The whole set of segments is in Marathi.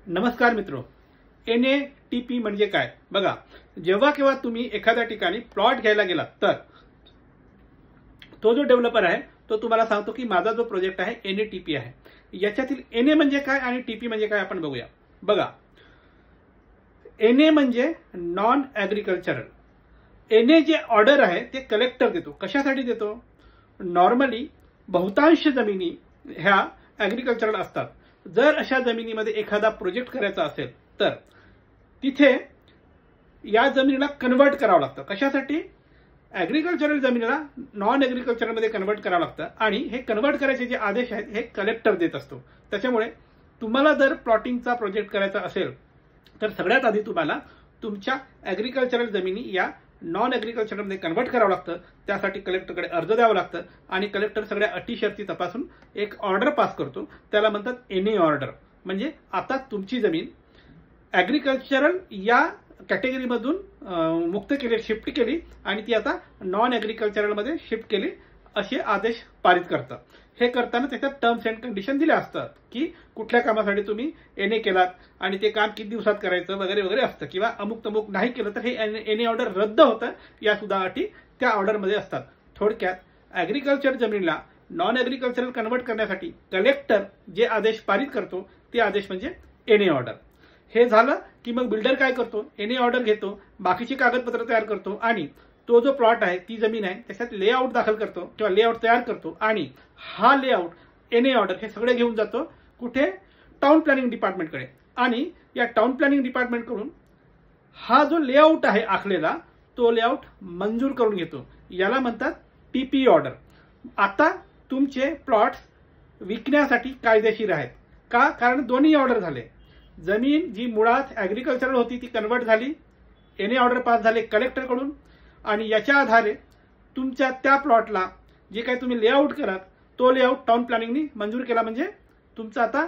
नमस्कार मित्रो, NATP म्हणजे काय बघा. जेव्हा केव्हा तुम्ही एखाद्या ठिकाणी प्लॉट घ्यायला गेलात तर तो जो डेव्हलपर आहे तो तुम्हाला सांगतो की माझा जो प्रोजेक्ट आहे NATP आहे. याच्यातील NA म्हणजे काय आणि TP म्हणजे काय आपण बघूया. बघा, NA म्हणजे नॉन ॲग्रिकल्चरल. NA जे ऑर्डर आहे ते कलेक्टर देतो. कशासाठी देतो? नॉर्मली बहुतांश जमिनी ह्या ॲग्रिकल्चरल असतात. जर अशा जमिनीमध्ये एखादा प्रोजेक्ट करायचा असेल तर तिथे या जमिनीला कन्वर्ट करावं लागतं. कशासाठी? ॲग्रिकल्चरल जमिनीला नॉन ॲग्रिकल्चरमध्ये कन्वर्ट करावं लागतं आणि हे कन्वर्ट करायचे जे आदेश आहेत हे कलेक्टर देत असतो. त्याच्यामुळे तुम्हाला जर प्लॉटिंगचा प्रोजेक्ट करायचा असेल तर सगळ्यात आधी तुम्हाला तुमच्या ॲग्रिकल्चरल जमिनी या नॉन ॲग्रिकल्चरमध्ये कन्वर्ट करावं लागतं. त्यासाठी कलेक्टरकडे अर्ज द्यावा लागतं आणि कलेक्टर सगळ्या अटी शर्ती तपासून एक ऑर्डर पास करतो. त्याला म्हणतात NA ऑर्डर. म्हणजे आता तुमची जमीन ॲग्रिकल्चरल या कॅटेगरीमधून मुक्त केली, शिफ्ट केली आणि ती आता नॉन ॲग्रिकल्चरलमध्ये शिफ्ट केली असे आदेश पारित करतात. हे करताना त्याच्यात टर्म्स अँड कंडिशन दिल्या असतात की कुठल्या कामासाठी तुम्ही NA केलात आणि ते काम किती दिवसात करायचं वगैरे वगैरे असतं, किंवा अमुक तमुक नाही केलं तर हे NA ऑर्डर रद्द होतं. या सुद्धा अटी त्या ऑर्डरमध्ये असतात. थोडक्यात ॲग्रिकल्चर जमिनीला नॉन ॲग्रिकल्चरल कन्वर्ट करण्यासाठी कलेक्टर जे आदेश पारित करतो ते आदेश म्हणजे NA ऑर्डर. हे झालं की मग बिल्डर काय करतो? NA ऑर्डर घेतो, बाकीची कागदपत्र तयार करतो आणि तो जो प्लॉट आहे, ती जमीन आहे, त्याच्यात लेआउट दाखल करतो किंवा लेआउट तयार करतो आणि हा लेआउट NA ऑर्डर हे सगळे घेऊन जातो कुठे? टाउन प्लॅनिंग डिपार्टमेंटकडे. आणि या टाउन प्लॅनिंग डिपार्टमेंटकडून हा जो लेआउट आहे आखलेला तो लेआउट मंजूर करून घेतो. याला म्हणतात TP ऑर्डर. आता तुमचे प्लॉट्स विकण्यासाठी कायदेशीर आहेत का? कारण दोन्ही ऑर्डर झाले. जमीन जी मुळात ॲग्रिकल्चरल होती ती कन्वर्ट झाली, NA ऑर्डर पास झाले कलेक्टरकडून आणि याच्या आधारे तुमच्या त्या प्लॉटला जे काही तुम्ही लेआउट कराल तो लेआउट टाउन प्लॅनिंगनी मंजूर केला. म्हणजे तुमचा आता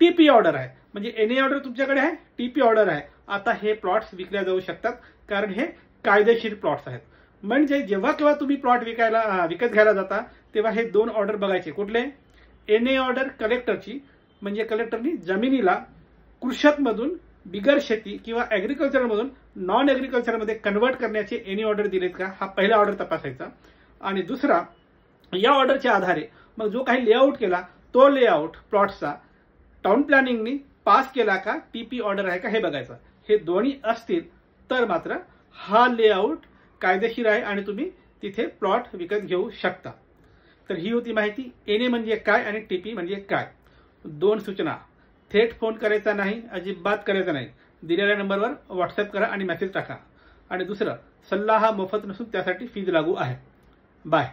TP ऑर्डर आहे. म्हणजे NA ऑर्डर तुमच्याकडे आहे, TP ऑर्डर आहे. आता हे प्लॉट्स विकल्या जाऊ शकतात कारण हे कायदेशीर प्लॉट्स आहेत. म्हणजे जेव्हा केव्हा तुम्ही प्लॉट विकत घ्यायला जाता तेव्हा हे दोन ऑर्डर बघायचे. कुठले? NA ऑर्डर कलेक्टरची, म्हणजे कलेक्टरनी जमिनीला कृषकमधून बिगर शेती किंवा ॲग्रिकल्चरमधून नॉन ॲग्रिकल्चरमध्ये कन्वर्ट करण्याचे NA ऑर्डर दिलेत का, हा पहिला ऑर्डर तपासायचा. आणि दुसरा, या ऑर्डरच्या आधारे मग जो काही लेआउट केला तो लेआउट प्लॉट्सचा टाउन प्लॅनिंगनी पास केला का, TP ऑर्डर आहे का हे बघायचं. हे दोन्ही असतील तर मात्र हा लेआउट कायदेशीर आहे आणि तुम्ही तिथे प्लॉट विकत घेऊ शकता. तर ही होती माहिती. NA म्हणजे काय आणि TP म्हणजे काय. दोन सूचना: थेट फोन करायचा नाही, अजिबात करायचा नाही. दिलेल्या नंबरवर व्हॉट्सअप करा आणि मेसेज टाका. आणि दुसरं, सल्ला हा मोफत नसून त्यासाठी फीज लागू आहे. बाय.